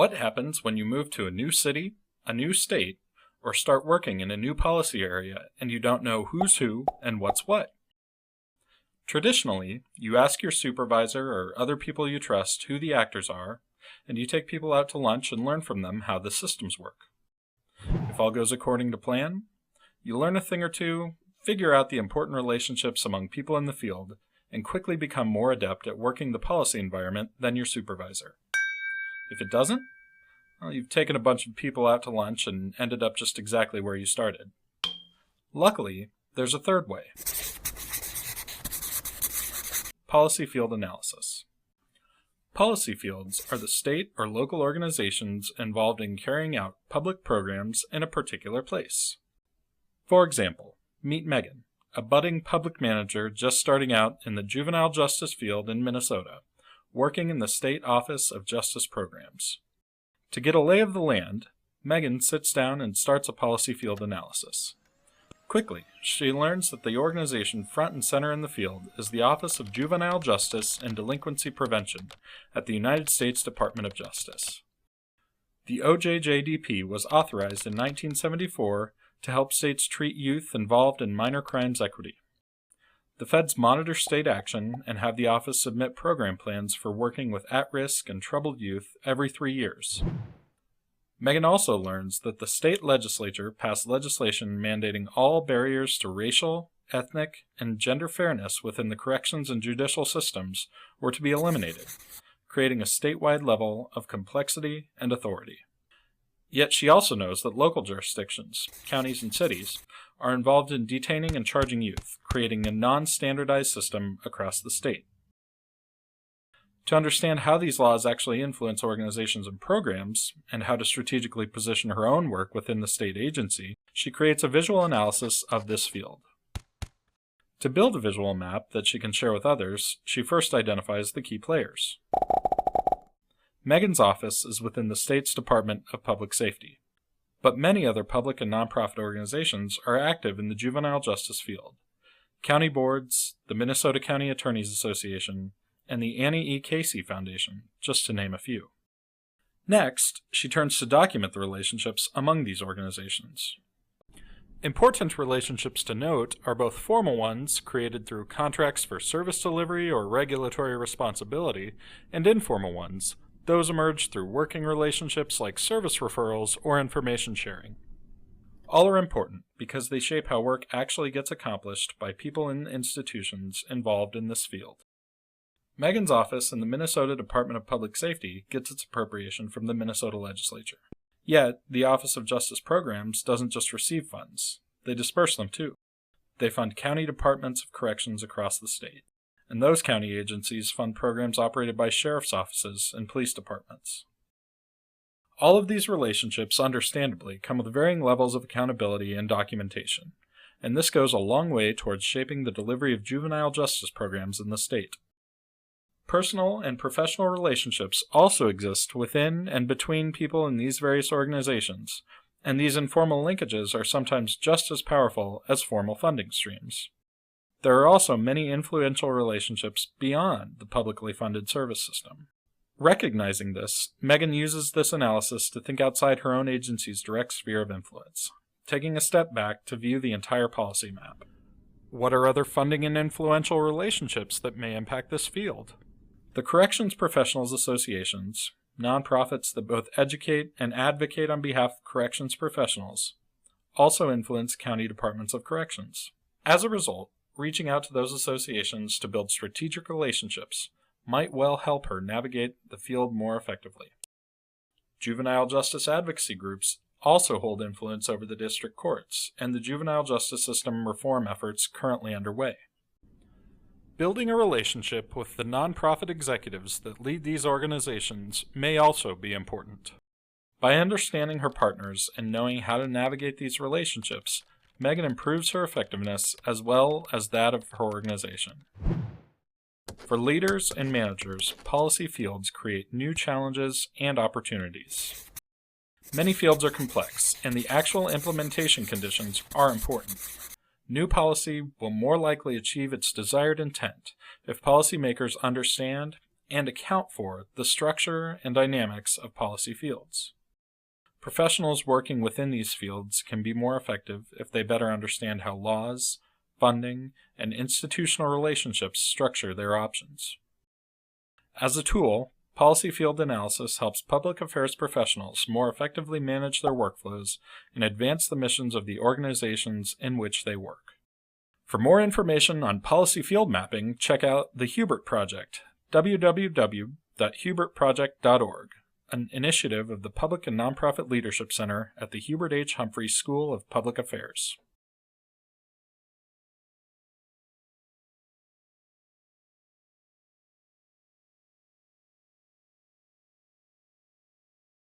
What happens when you move to a new city, a new state, or start working in a new policy area and you don't know who's who and what's what? Traditionally, you ask your supervisor or other people you trust who the actors are, and you take people out to lunch and learn from them how the systems work. If all goes according to plan, you learn a thing or two, figure out the important relationships among people in the field, and quickly become more adept at working the policy environment than your supervisor. If it doesn't, well, you've taken a bunch of people out to lunch and ended up just exactly where you started. Luckily, there's a third way. Policy field analysis. Policy fields are the state or local organizations involved in carrying out public programs in a particular place. For example, meet Megan, a budding public manager just starting out in the juvenile justice field in Minnesota, working in the State Office of Justice Programs. To get a lay of the land, Megan sits down and starts a policy field analysis. Quickly, she learns that the organization front and center in the field is the Office of Juvenile Justice and Delinquency Prevention at the United States Department of Justice. The OJJDP was authorized in 1974 to help states treat youth involved in minor crimes equity. The feds monitor state action and have the office submit program plans for working with at-risk and troubled youth every 3 years. Megan also learns that the state legislature passed legislation mandating all barriers to racial, ethnic, and gender fairness within the corrections and judicial systems were to be eliminated, creating a statewide level of complexity and authority. Yet she also knows that local jurisdictions, counties and cities, are involved in detaining and charging youth, creating a non-standardized system across the state. To understand how these laws actually influence organizations and programs, and how to strategically position her own work within the state agency, she creates a visual analysis of this field. To build a visual map that she can share with others, she first identifies the key players. Megan's office is within the state's Department of Public Safety, but many other public and nonprofit organizations are active in the juvenile justice field. County boards, the Minnesota County Attorneys Association, and the Annie E. Casey Foundation, just to name a few. Next, she turns to document the relationships among these organizations. Important relationships to note are both formal ones created through contracts for service delivery or regulatory responsibility, and informal ones. Those emerge through working relationships like service referrals or information sharing. All are important because they shape how work actually gets accomplished by people and institutions involved in this field. Megan's office in the Minnesota Department of Public Safety gets its appropriation from the Minnesota legislature. Yet, the Office of Justice Programs doesn't just receive funds, they disperse them too. They fund county departments of corrections across the state, and those county agencies fund programs operated by sheriff's offices and police departments. All of these relationships, understandably, come with varying levels of accountability and documentation, and this goes a long way towards shaping the delivery of juvenile justice programs in the state. Personal and professional relationships also exist within and between people in these various organizations, and these informal linkages are sometimes just as powerful as formal funding streams. There are also many influential relationships beyond the publicly funded service system. Recognizing this, Megan uses this analysis to think outside her own agency's direct sphere of influence, taking a step back to view the entire policy map. What are other funding and influential relationships that may impact this field? The Corrections Professionals Associations, nonprofits that both educate and advocate on behalf of corrections professionals, also influence county departments of corrections. As a result, reaching out to those associations to build strategic relationships might well help her navigate the field more effectively. Juvenile justice advocacy groups also hold influence over the district courts and the juvenile justice system reform efforts currently underway. Building a relationship with the nonprofit executives that lead these organizations may also be important. By understanding her partners and knowing how to navigate these relationships, Megan improves her effectiveness as well as that of her organization. For leaders and managers, policy fields create new challenges and opportunities. Many fields are complex, and the actual implementation conditions are important. New policy will more likely achieve its desired intent if policymakers understand and account for the structure and dynamics of policy fields. Professionals working within these fields can be more effective if they better understand how laws, funding, and institutional relationships structure their options. As a tool, policy field analysis helps public affairs professionals more effectively manage their workflows and advance the missions of the organizations in which they work. For more information on policy field mapping, check out the Hubert Project, www.hubertproject.org, an initiative of the Public and Nonprofit Leadership Center at the Hubert H. Humphrey School of Public Affairs.